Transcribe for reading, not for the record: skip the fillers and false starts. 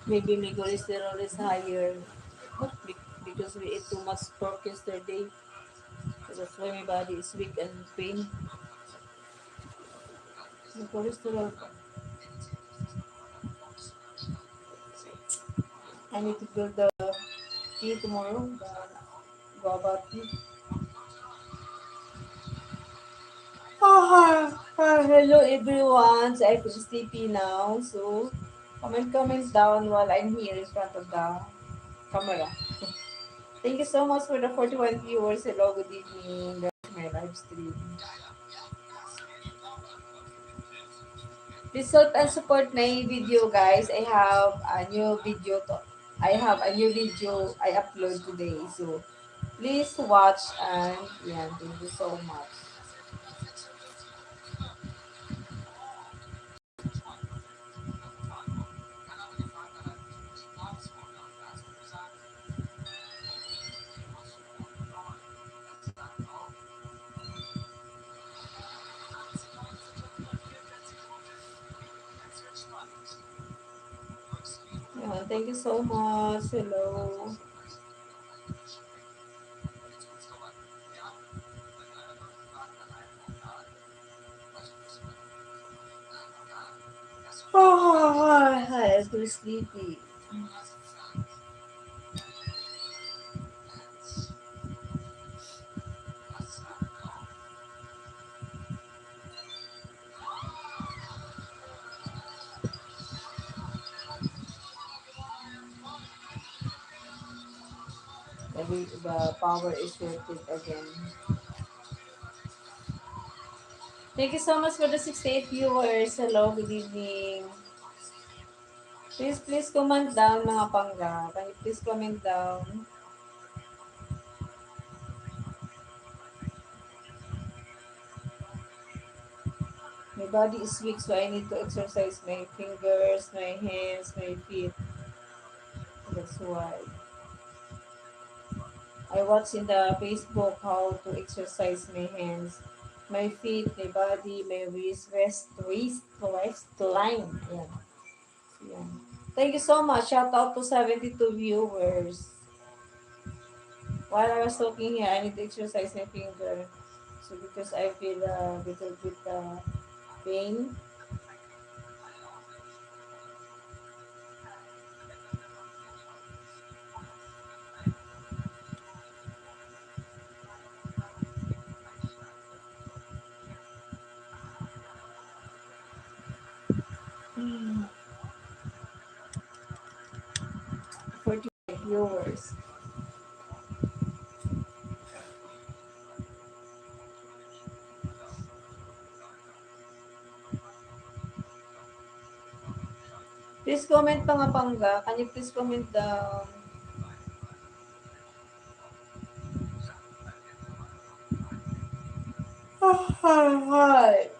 Maybe my cholesterol is higher. Because we ate too much pork yesterday. So that's why my body is weak and pain. My cholesterol. I need to build the tea tomorrow. The guava tea. Hello everyone. So I feel sleepy now. So comment down while I'm here in front of the camera. Thank you so much for the 41 viewers. Hello, good evening. That's my live stream. Please help and support my video, guys. I have a new video I upload today. So please watch and yeah, thank you so much. Yeah, thank you so much. Hello. I'm too sleepy. Maybe the power is shorted again. Thank you so much for the 68 viewers. Hello, good evening. Please comment down mga pangga. Can you please comment down? My body is weak, so I need to exercise my fingers, my hands, my feet. That's why. I watch in the Facebook how to exercise my hands, my feet, my body, my waistline. Yeah. Yeah. Thank you so much. Shout out to 72 viewers. While I was talking here, I need to exercise my finger. So because I feel a little bit pain. 45 viewers. Please comment mga pangga. Can you please comment down? Hi.